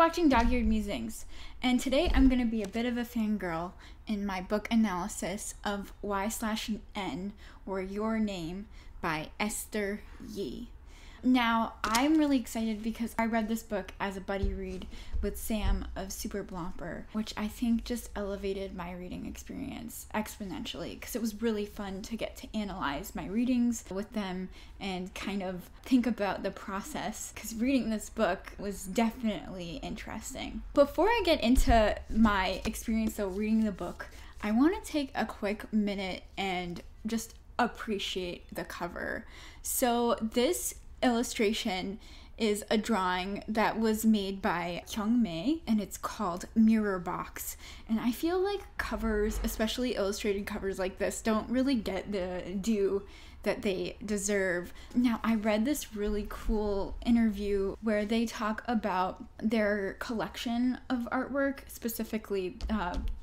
watching Dog-Eared Musings, and today I'm going to be a bit of a fangirl in my book analysis of Y/N, or Your Name, by Esther Yi. Now, I'm really excited because I read this book as a buddy read with Sam of Super Blomper, which I think just elevated my reading experience exponentially because it was really fun to get to analyze my readings with them and kind of think about the process, because reading this book was definitely interesting. Before I get into my experience though reading the book, I want to take a quick minute and just appreciate the cover. So this illustration is a drawing that was made by Hyung Mei, and it's called Mirror Box. And I feel like covers, especially illustrated covers like this, don't really get the due that they deserve. Now, I read this really cool interview where they talk about their collection of artwork, specifically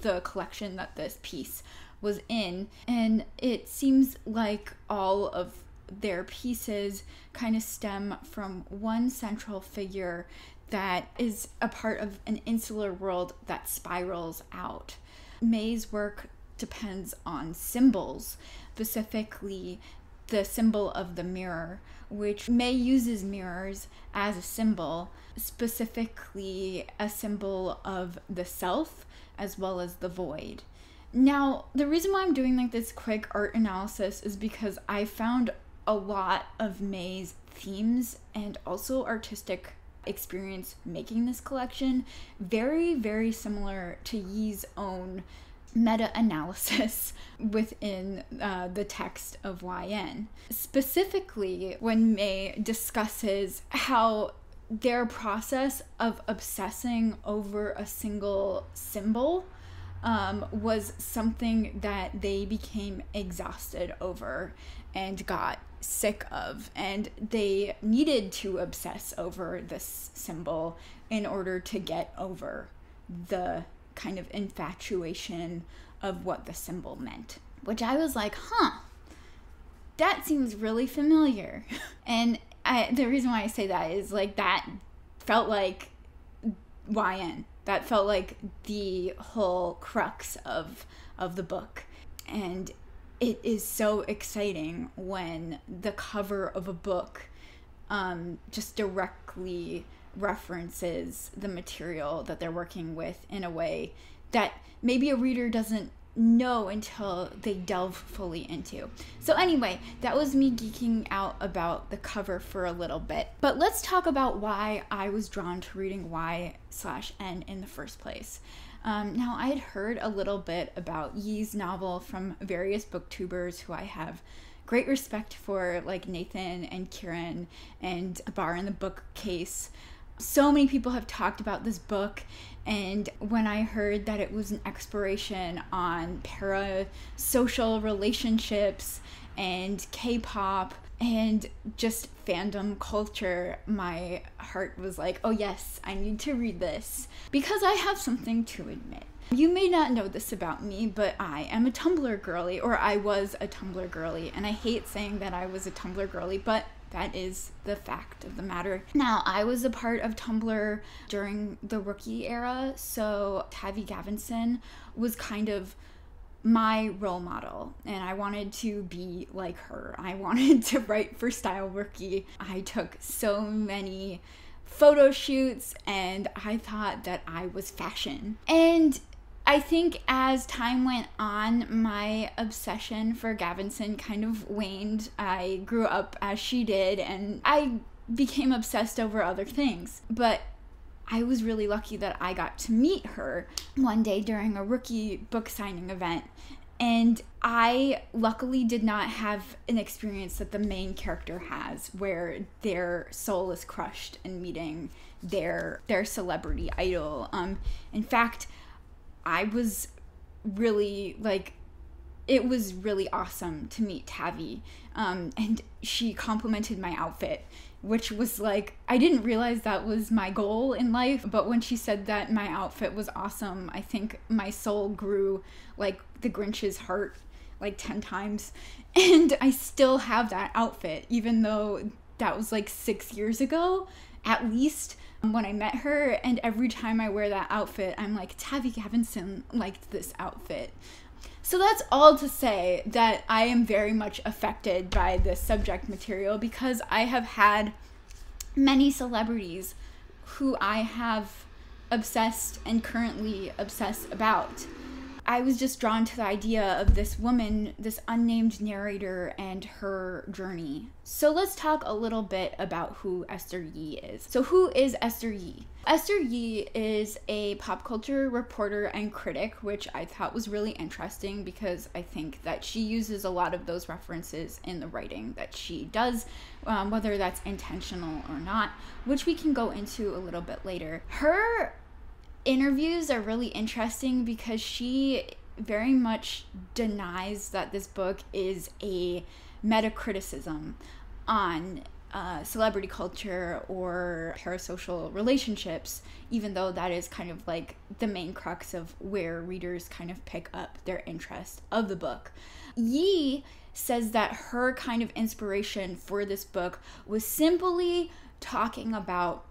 the collection that this piece was in, and it seems like all of their pieces kind of stem from one central figure that is a part of an insular world that spirals out. Mei's work depends on symbols, specifically the symbol of the mirror, which Mei uses mirrors as a symbol, specifically a symbol of the self as well as the void. Now, the reason why I'm doing like this quick art analysis is because I found a lot of Mei's themes and also artistic experience making this collection very, very similar to Yi's own meta-analysis within the text of YN. Specifically, when Mei discusses how their process of obsessing over a single symbol was something that they became exhausted over and got sick of, and they needed to obsess over this symbol in order to get over the kind of infatuation of what the symbol meant, which I was like, that seems really familiar. And the reason why I say that is like that felt like YN. That felt like the whole crux of the book. And it is so exciting when the cover of a book just directly references the material that they're working with in a way that maybe a reader doesn't know until they delve fully into. So anyway, that was me geeking out about the cover for a little bit. But let's talk about why I was drawn to reading Y/N in the first place. Now, I had heard a little bit about Yi's novel from various booktubers who I have great respect for, like Nathan and Kieran and Bar in the Bookcase. So many people have talked about this book, and when I heard that it was an exploration on parasocial relationships and K-pop and just fandom culture, my heart was like, oh yes, I need to read this because I have something to admit. You may not know this about me, but I am a Tumblr girly, or I was a Tumblr girly, and I hate saying that I was a Tumblr girly, but that is the fact of the matter. Now, I was a part of Tumblr during the Rookie era, so Tavi Gavinson was kind of my role model, and I wanted to be like her. I wanted to write for Style Rookie. I took so many photo shoots, and I thought that I was fashion. And I think as time went on, my obsession for Gavinson kind of waned. I grew up as she did, and I became obsessed over other things. But I was really lucky that I got to meet her one day during a Rookie book signing event. And I luckily did not have an experience that the main character has, where their soul is crushed in meeting their celebrity idol. In fact, I was really it was really awesome to meet Tavi. And she complimented my outfit, which was like, I didn't realize that was my goal in life, but when she said that my outfit was awesome, I think my soul grew like the Grinch's heart like 10 times. And I still have that outfit, even though that was like 6 years ago at least. when I met her, and every time I wear that outfit, I'm like, Tavi Gavinson liked this outfit. So that's all to say that I am very much affected by this subject material, because I have had many celebrities who I have obsessed and currently obsess about. I was just drawn to the idea of this woman, this unnamed narrator, and her journey. So let's talk a little bit about who Esther Yi is. So who is Esther Yi? Esther Yi is a pop culture reporter and critic, which I thought was really interesting because I think that she uses a lot of those references in the writing that she does, whether that's intentional or not, which we can go into a little bit later. Her interviews are really interesting because she very much denies that this book is a meta-criticism on celebrity culture or parasocial relationships, even though that is kind of like the main crux of where readers kind of pick up their interest of the book. Yi says that her kind of inspiration for this book was simply talking about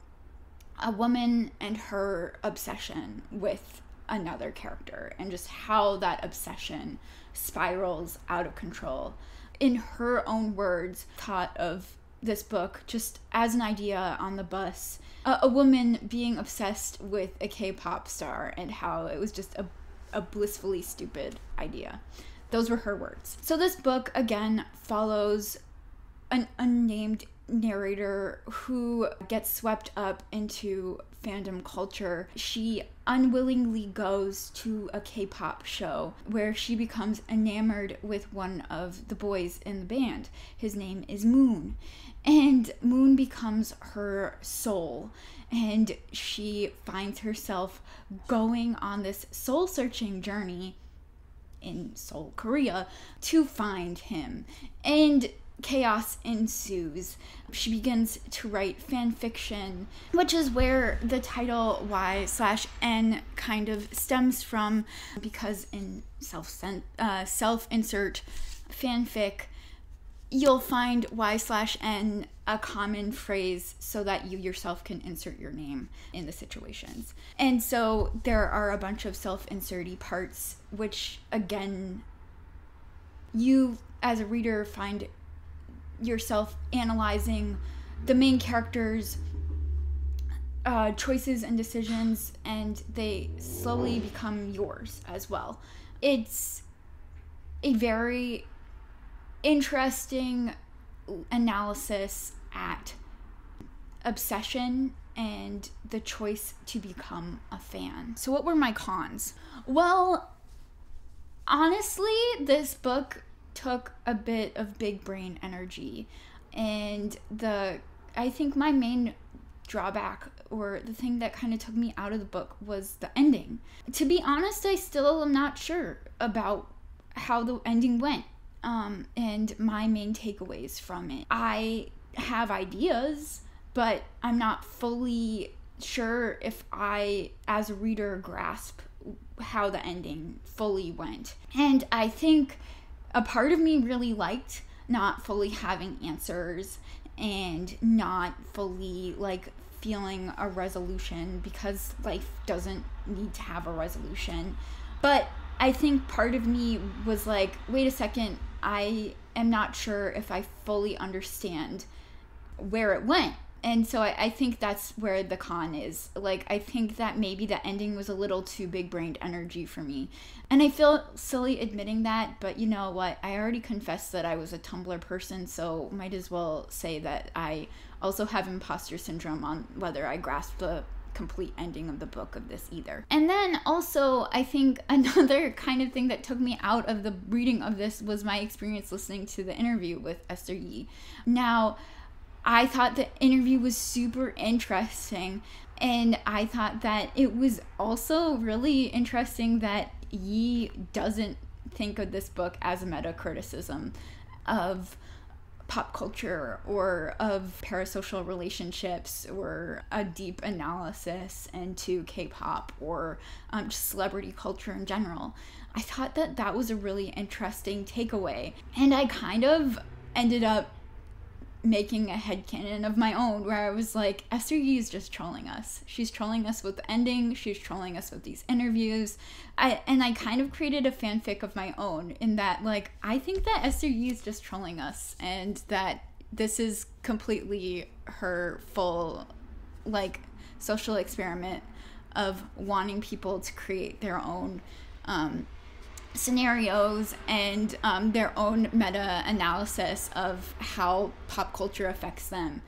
a woman and her obsession with another character and just how that obsession spirals out of control. In her own words, thought of this book just as an idea on the bus, a woman being obsessed with a K-pop star and how it was just a blissfully stupid idea. Those were her words. So this book, again, follows an unnamed narrator who gets swept up into fandom culture. She unwillingly goes to a K-pop show where she becomes enamored with one of the boys in the band. His name is Moon, and Moon becomes her soul, and she finds herself going on this soul-searching journey in Seoul, Korea, to find him. And chaos ensues. She begins to write fan fiction, which is where the title Y/N kind of stems from, because in self-insert fanfic, you'll find Y/N a common phrase so that you yourself can insert your name in the situations. And so there are a bunch of self-insert-y parts, which again, you as a reader find yourself analyzing the main character's choices and decisions, and they slowly become yours as well. It's a very interesting analysis at obsession and the choice to become a fan. So what were my cons? Well, honestly, this book took a bit of big brain energy, and I think my main drawback, or the thing that kind of took me out of the book, was the ending. To be honest, I still am not sure about how the ending went, and my main takeaways from it. I have ideas, but I'm not fully sure if I, as a reader, grasp how the ending fully went. And I think a part of me really liked not fully having answers and not fully feeling a resolution, because life doesn't need to have a resolution. But I think part of me was like, wait a second, I am not sure if I fully understand where it went. And so I think that's where the con is. I think that maybe the ending was a little too big-brained energy for me. And I feel silly admitting that, but you know what? I already confessed that I was a Tumblr person, so might as well say that I also have imposter syndrome on whether I grasp the complete ending of the book of this either. And then also, I think another kind of thing that took me out of the reading of this was my experience listening to the interview with Esther Yi. Now, I thought the interview was super interesting, and I thought that it was also really interesting that Yi doesn't think of this book as a meta-criticism of pop culture or of parasocial relationships or a deep analysis into K-pop or just celebrity culture in general. I thought that that was a really interesting takeaway, and I kind of ended up making a headcanon of my own where I was like, Esther Yi is just trolling us. She's trolling us with the ending. She's trolling us with these interviews. I kind of created a fanfic of my own in that, like, I think that Esther Yi is just trolling us and that this is completely her full, like, social experiment of wanting people to create their own scenarios and their own meta-analysis of how pop culture affects them.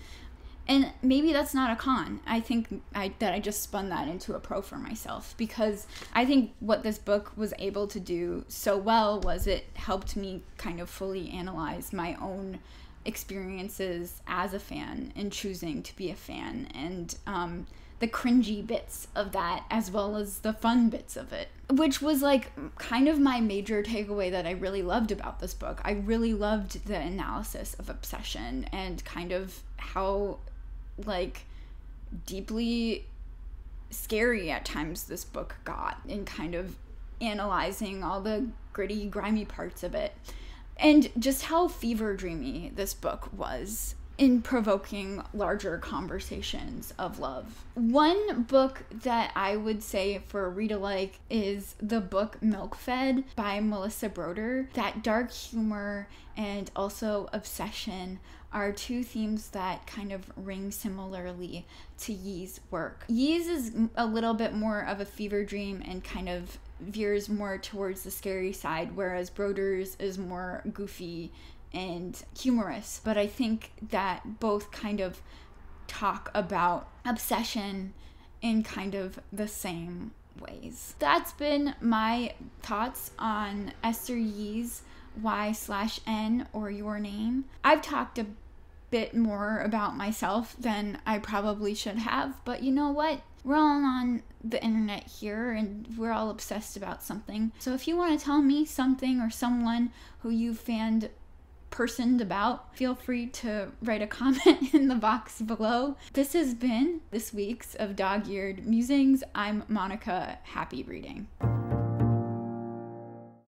And maybe that's not a con. I think that I just spun that into a pro for myself, because I think what this book was able to do so well was it helped me kind of fully analyze my own experiences as a fan and choosing to be a fan, and the cringy bits of that as well as the fun bits of it, which was like kind of my major takeaway that I really loved about this book. I really loved the analysis of obsession and kind of how, like, deeply scary at times this book got in kind of analyzing all the gritty, grimy parts of it. And just how fever dreamy this book was in provoking larger conversations of love. One book that I would say for a read-alike is the book Milk-Fed by Melissa Broder. That dark humor and also obsession are two themes that kind of ring similarly to Yi's work. Yi's is a little bit more of a fever dream and kind of veers more towards the scary side, whereas Broder's is more goofy and humorous. But I think that both kind of talk about obsession in kind of the same ways. That's been my thoughts on Esther Yi's Y/N or Your Name. I've talked a bit more about myself than I probably should have, but you know what? We're all on the internet here and we're all obsessed about something. So if you want to tell me something or someone who you personed about, feel free to write a comment in the box below. This has been this week's of Dog-Eared Musings. I'm Monika. Happy reading.